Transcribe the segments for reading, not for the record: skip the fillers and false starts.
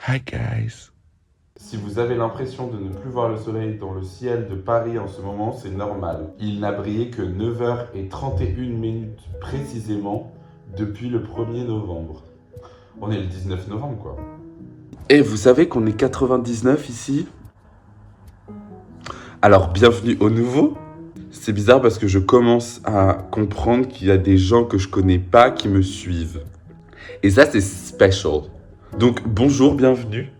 Hi guys. Si vous avez l'impression de ne plus voir le soleil dans le ciel de Paris en ce moment, c'est normal. Il n'a brillé que 9h31 précisément depuis le 1er novembre. On est le 19 novembre quoi. Et vous savez qu'on est 99 ici? Alors bienvenue au nouveau. C'est bizarre parce que je commence à comprendre qu'il y a des gens que je connais pas qui me suivent. Et ça c'est special. Donc bonjour, bienvenue.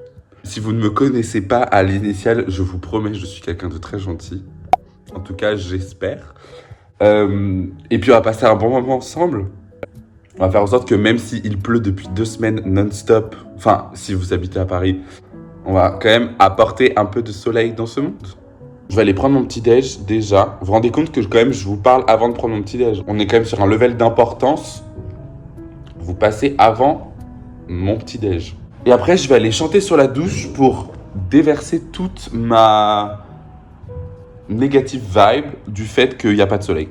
Si vous ne me connaissez pas à l'initiale, je vous promets, je suis quelqu'un de très gentil. En tout cas, j'espère. Et puis on va passer un bon moment ensemble. On va faire en sorte que même s'il pleut depuis 2 semaines non-stop, enfin, si vous habitez à Paris, on va quand même apporter un peu de soleil dans ce monde. Je vais aller prendre mon petit-déj déjà. Vous vous rendez compte que quand même je vous parle avant de prendre mon petit-déj. On est quand même sur un level d'importance. Vous passez avant mon petit-déj. Et après, je vais aller chanter sur la douche pour déverser toute ma négative vibe du fait qu'il n'y a pas de soleil.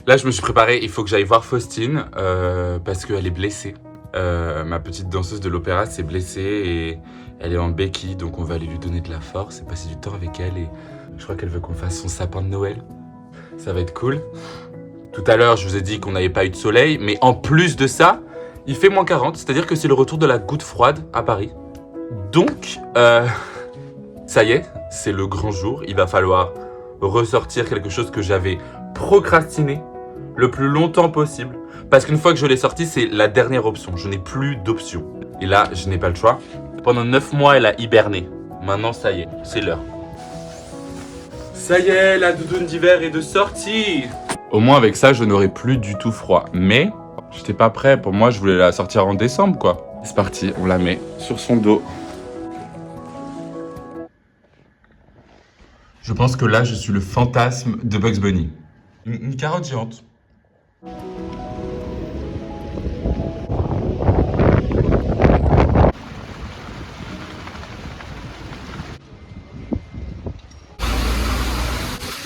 Là, je me suis préparé, il faut que j'aille voir Faustine parce qu'elle est blessée. Ma petite danseuse de l'opéra s'est blessée et elle est en béquille, donc on va aller lui donner de la force et passer du temps avec elle. Et je crois qu'elle veut qu'on fasse son sapin de Noël. Ça va être cool. Tout à l'heure, je vous ai dit qu'on n'avait pas eu de soleil, mais en plus de ça, il fait -40, c'est-à-dire que c'est le retour de la goutte froide à Paris. Donc, ça y est, c'est le grand jour. Il va falloir ressortir quelque chose que j'avais procrastiné le plus longtemps possible. Parce qu'une fois que je l'ai sorti, c'est la dernière option. Je n'ai plus d'option. Et là, je n'ai pas le choix. Pendant 9 mois, elle a hiberné. Maintenant, ça y est, c'est l'heure. Ça y est, la doudoune d'hiver est de sortie. Au moins, avec ça, je n'aurai plus du tout froid. Mais, j'étais pas prêt. Pour moi, je voulais la sortir en décembre, quoi. C'est parti, on la met sur son dos. Je pense que là, je suis le fantasme de Bugs Bunny. Une carotte géante.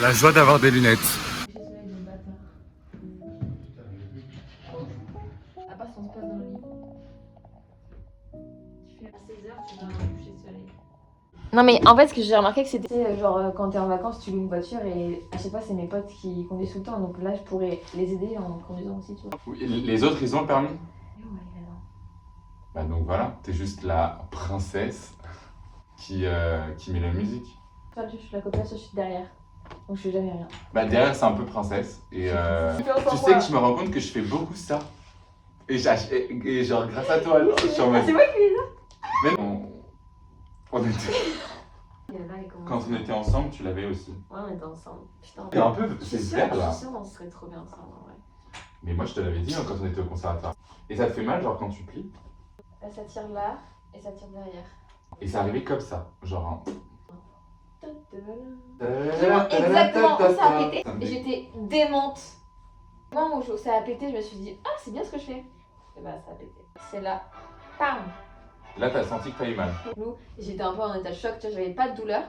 La joie d'avoir des lunettes. À part si on se passe dans le lit. Tu fais à 16h, tu vas un coucher de soleil. Non mais en fait ce que j'ai remarqué que c'était genre quand t'es en vacances tu loues une voiture et à chaque fois c'est mes potes qui conduisent tout le temps donc là je pourrais les aider en conduisant aussi tu vois. Oui, les autres, ils ont le permis. Et où elle est là-dedans. Bah donc voilà, t'es juste la princesse qui met la musique. Toi je suis la copine, je suis derrière. Donc je fais jamais rien. Bah derrière, c'est un peu princesse. Et tu sais que je me rends compte que je fais beaucoup ça. Et genre grâce à toi, genre, je suis en mode... C'est moi qui fais ça. Mais on était... Quand on était ensemble, tu l'avais aussi. Ouais on était ensemble. Putain. T'es un peu... Je suis C'est sûre, vert là. on serait trop bien ensemble en vrai. Mais moi je te l'avais dit hein, quand on était au conservatoire. Et ça te fait mal genre quand tu plies. Là ça tire là et ça tire derrière. Et c'est arrivé comme ça. Genre... Exactement, ça a pété. Et j'étais démente. Au moment où ça a pété, je me suis dit, ah, c'est bien ce que je fais. Et bah, ça a pété. C'est là. Pam. Là t'as senti que t'as eu mal. J'étais un peu en état de choc, tu vois, j'avais pas de douleur.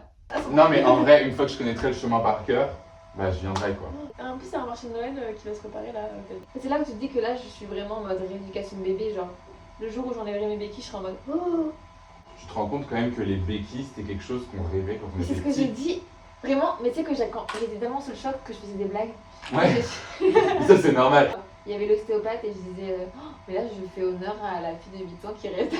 Non mais en vrai, une fois que je connaîtrai le chemin par cœur, bah je viendrai quoi. En plus, c'est un marché de Noël qui va se préparer là. C'est là où tu te dis que là, je suis vraiment en mode rééducation de bébé. Genre, le jour où j'enlèverai mes béquilles, je serai en mode, oh. Tu te rends compte quand même que les béquilles c'était quelque chose qu'on rêvait quand on Mais était c'est ce que j'ai petit. dit. Vraiment, mais tu sais que quand j'étais tellement sous le choc que je faisais des blagues. Ouais, ça c'est normal. Il y avait l'ostéopathe et je disais oh, mais là je fais honneur à la fille de 8 ans qui reste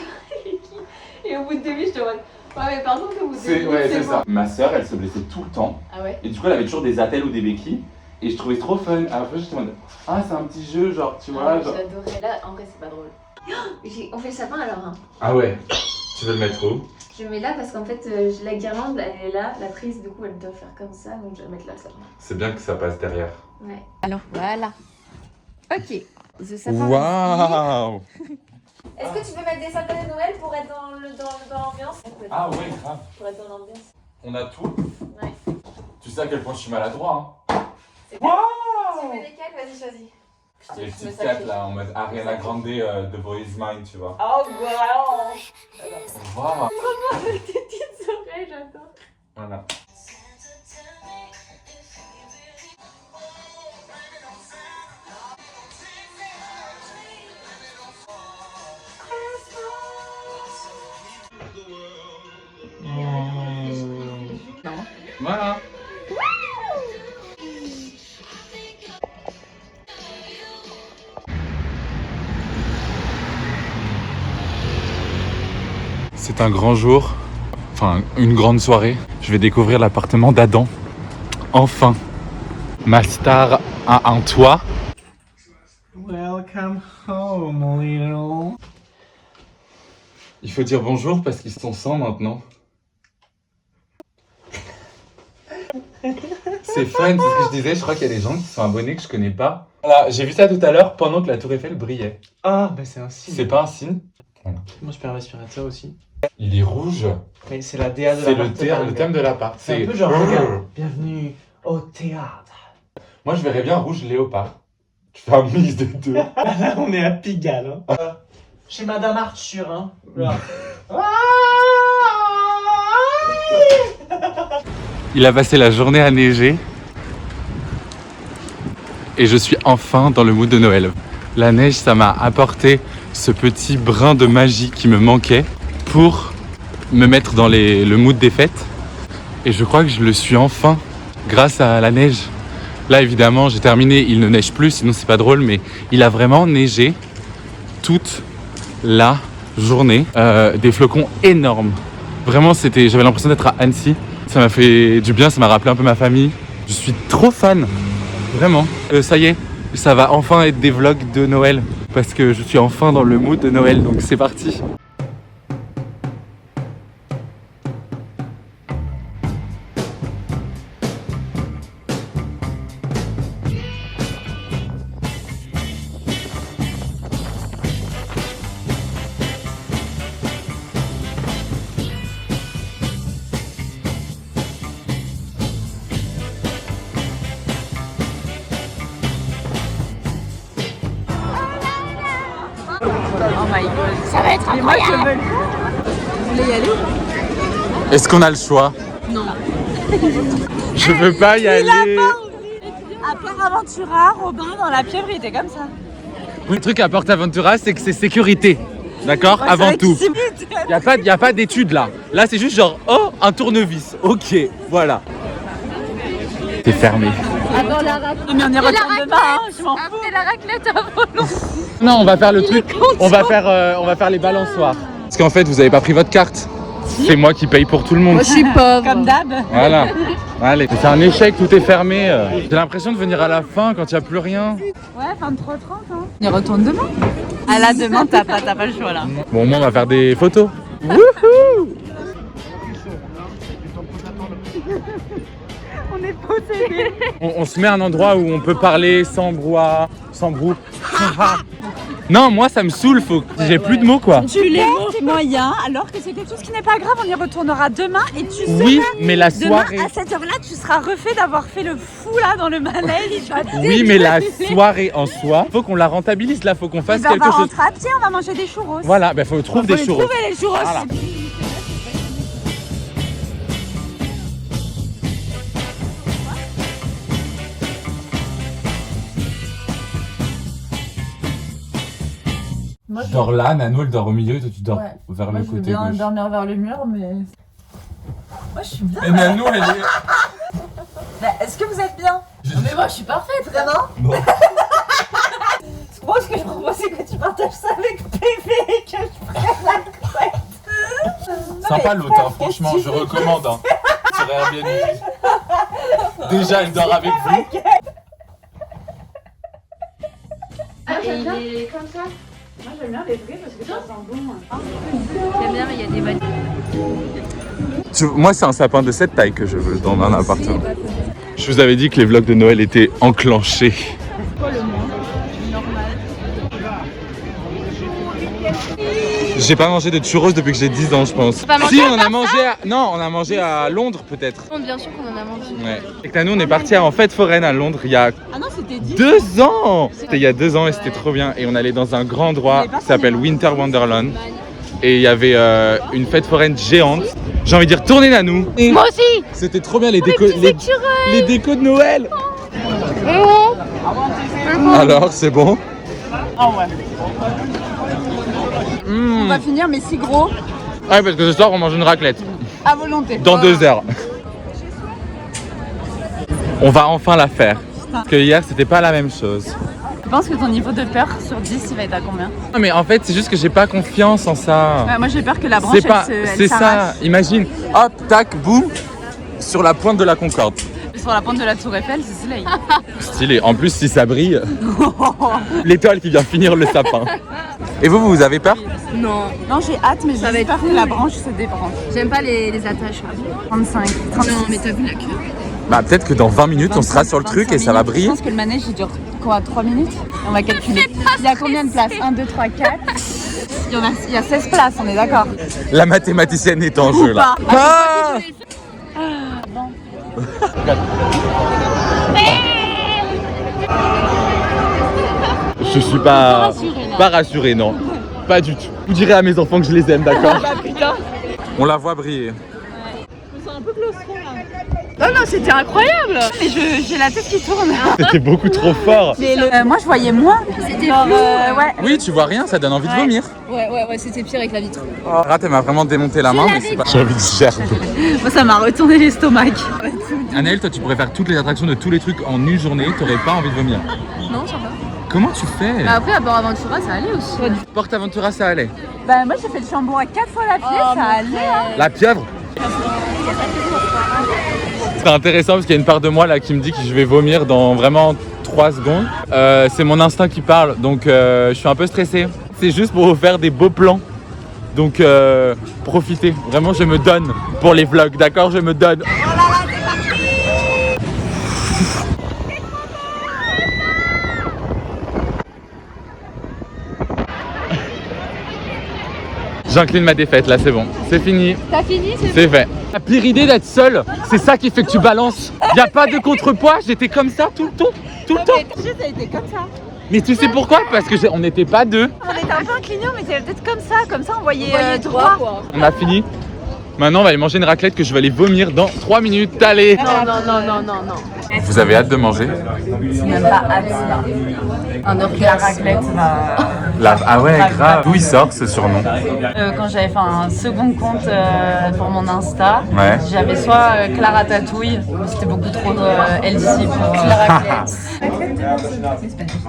et au bout de 2 minutes je te vois ouais mais pardon que vous C'est ouais, c'est ça. Ma sœur elle se blessait tout le temps. Ah ouais. Et du coup elle avait toujours des attelles ou des béquilles. Et je trouvais trop fun. Après j'étais en mode ah c'est un petit jeu genre tu vois. Genre... J'adorais. Là en vrai c'est pas drôle. On fait le sapin alors hein. Ah ouais. Tu veux le mettre où? Je mets là parce qu'en fait la guirlande elle est là, la prise du coup elle doit faire comme ça donc je vais mettre là le sapin. C'est bien que ça passe derrière. Ouais. Alors voilà. Ok. The sapin. Waouh. Est-ce que tu peux mettre des sapins de Noël pour être dans l'ambiance? Ah ouais grave. Pour être dans l'ambiance. On a tout. Ouais. Tu sais à quel point je suis maladroit. C'est Wow Tu veux lesquels? Vas-y, choisis. Les petites cates là, en mode Ariana Grande de Boy Is Mine, tu vois. Oh, wow. Wow. Tes petites oreilles, j'adore. Voilà. Voilà. C'est un grand jour, enfin une grande soirée. Je vais découvrir l'appartement d'Adam. Enfin, ma star a un toit. Welcome home, little. Il faut dire bonjour parce qu'ils sont 100 maintenant. C'est fun, c'est ce que je disais. Je crois qu'il y a des gens qui sont abonnés que je connais pas. Voilà, j'ai vu ça tout à l'heure pendant que la Tour Eiffel brillait. Ah, bah c'est un signe. C'est pas un signe? Moi je peux un respirateur aussi. Il est rouge. Mais c'est la DA de C'est l'appart. le thème de l'appart. C'est un peu genre, regarde, bienvenue au théâtre. Moi je verrais bien rouge léopard. Tu fais un mix des deux. Là on est à Pigalle. Hein. Chez Madame Arthur, hein. Là. Il a passé la journée à neiger. Et je suis enfin dans le mood de Noël. La neige, ça m'a apporté ce petit brin de magie qui me manquait pour me mettre dans le mood des fêtes. Et je crois que je le suis enfin grâce à la neige. Là, évidemment, j'ai terminé, il ne neige plus, sinon c'est pas drôle, mais il a vraiment neigé toute la journée. Des flocons énormes. Vraiment, j'avais l'impression d'être à Annecy. Ça m'a fait du bien, ça m'a rappelé un peu ma famille. Je suis trop fan, vraiment. Ça y est, ça va enfin être des vlogs de Noël. Parce que je suis enfin dans le mood de Noël, donc c'est parti. Oh my god. Ça va être incroyable. Vous voulez y aller? Est-ce qu'on a le choix? Non. Je veux pas y aller. À Port Aventura, Robin, dans la pieuvre, il était comme ça. Le truc à Portaventura, c'est que c'est sécurité. D'accord? Avant tout. Il n'y a pas d'études là. Là, c'est juste genre, oh, un tournevis. Ok, voilà. C'est fermé. Avant la raclette. Mais on y retourne demain, hein, je m'en fous. Après la raclette à Volon. Non, on va faire le truc. On va faire les balançoires. Parce qu'en fait, vous avez pas pris votre carte. C'est moi qui paye pour tout le monde. Moi je suis pauvre. Comme d'hab. Voilà. Allez, c'est un échec, tout est fermé. J'ai l'impression de venir à la fin quand il n'y a plus rien. Ouais, 23h30. Hein. On y retourne demain. Ah là, demain, t'as pas le choix là. Bon, au moins, on va faire des photos. Wouhou! On est possédés. On se met à un endroit où on peut parler sans brouhaha, sans brou. Non, moi ça me saoule, j'ai plus de mots quoi. Tu laisses tes moyens alors que c'est quelque chose qui n'est pas grave. On y retournera demain et tu sais. Oui, mais la Demain, soirée. à cette heure-là, tu seras refait d'avoir fait le fou là dans le malaise. Oui, mais la soirée en soi, faut qu'on la rentabilise là, faut qu'on fasse On quelque va chose. rentrer à pied, on va manger des churros. Voilà, bah faut trouver des les churros. trouver les churros. Voilà. Moi, Je dors là, Nano elle dort au milieu, toi tu dors Ouais. vers Moi, le je veux côté bien gauche. dormir vers le mur, mais. Moi, je suis bien. Et Nano elle est... Mais est-ce que vous êtes bien? Non mais moi je suis parfaite. Vraiment? Non. Moi, ce que je propose, c'est que tu partages ça avec PV et que je prenne la couette. Sympa l'hôte, hein, franchement, je recommande. Hein. Sur Airbnb. Déjà, elle dort avec vous. Ah, et il est comme ça. Moi, j'aime bien les vrais parce que ça sent bon. J'aime bien mais il y a des bâtiments. Moi, c'est un sapin de cette taille que je veux dans un appartement. Je vous avais dit que les vlogs de Noël étaient enclenchés. J'ai pas mangé de churros depuis que j'ai 10 ans, je pense. Pas mangé Si, à on a part mangé Non, on a mangé à Londres, peut-être. Bien sûr qu'on en a mangé. Ouais. Et que nous, on est parti en fête foraine à Londres il y a Ah non, c'était 10. 2 ans. C'était il y a 2 ans et c'était trop bien. Et on allait dans un grand endroit qui s'appelle Winter Wonderland. Et il y avait une fête foraine géante. J'ai envie de dire, tournez Nanou. Moi aussi. C'était trop bien les décos de Noël. Alors, c'est bon? Ah ouais. On va finir, mais si gros, Ouais, parce que ce soir, on mange une raclette. à volonté. Dans 2 heures. On va enfin la faire. Parce que hier, c'était pas la même chose. Tu penses que ton niveau de peur sur 10, il va être à combien? Non, mais en fait, c'est juste que j'ai pas confiance en ça. Ouais, moi j'ai peur que la branche, C'est pas, elle c'est ça. s'arrache. Imagine, hop, tac, boum, sur la pointe de la Concorde. Sur la pente de la tour Eiffel, c'est stylé. Stylé. En plus, si ça brille, l'étoile qui vient finir le sapin. Et vous avez peur? Non. Non, j'ai hâte, mais j'ai peur que la branche se débranche. J'aime pas les attaches. 35, 36. Non, mais t'as vu la queue? Bah, peut-être que dans 20 minutes, on sera sur le truc et ça va briller. Je pense que le manège, il dure quoi, 3 minutes? On va calculer. Il y a combien de places? 1, 2, 3, 4. Il y a 16 places, on est d'accord? La mathématicienne est en jeu là. pas. Ah Je suis pas rassuré, non. Pas du tout. Vous direz à mes enfants que je les aime, d'accord? Bah putain. On la voit briller. Je me sens un peu claustro là. Non, c'était incroyable. Mais j'ai la tête qui tourne. C'était beaucoup trop fort. Moi, je voyais moins. C'était flou. Ouais. Oui, tu vois rien, ça donne envie de vomir. Ouais, c'était pire avec la vitre. Rat, elle m'a vraiment démonté la main, mais c'est pas... J'ai envie de gerber. Moi, ça m'a retourné l'estomac. Anaëlle, toi, tu pourrais faire toutes les attractions de tous les trucs en une journée, t'aurais pas envie de vomir. Non, ça va. Comment tu fais? Bah après, à Port Aventura, ça allait aussi. Porte Aventura, ça allait. Bah, moi, j'ai fait le Chambon à 4 fois la pied, ça allait. Hein. La pieuvre? C'est intéressant parce qu'il y a une part de moi là qui me dit que je vais vomir dans vraiment 3 secondes. C'est mon instinct qui parle, donc je suis un peu stressé. C'est juste pour vous faire des beaux plans. Donc profitez, vraiment je me donne pour les vlogs, d'accord? Je me donne. J'incline ma défaite, là c'est bon, c'est fini. T'as fini, C'est fait. La pire idée d'être seul, c'est ça qui fait que tu balances. Y a pas de contrepoids, j'étais comme ça tout le temps. Ça a été comme ça. Mais tu sais pourquoi? Parce que on n'était pas 2. On était un peu inclinés, on était peut-être comme ça on voyait droit. quoi. On a fini. Maintenant, on va aller manger une raclette que je vais aller vomir dans 3 minutes. Allez. Non. Vous avez hâte de manger? C'est même pas hâte là. La raclette va. Ah ouais, grave. D'où il sort ce surnom? Quand j'avais fait un second compte pour mon Insta, Ouais. j'avais soit Clara Tatouille, mais c'était beaucoup trop healthy pour la raclette.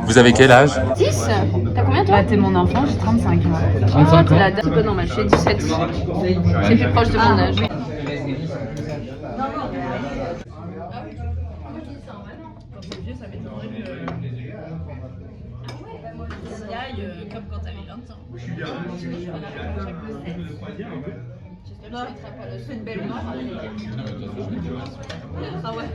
Vous avez quel âge? 10? T'as combien toi? Bah, t'es mon enfant, j'ai 35 ans. 35 ans. La date, c'est pas normal, je fais 17. C'est plus proche de mon âge. Comme quand t'avais 20 ans. C'est une belle marque. Ah ouais.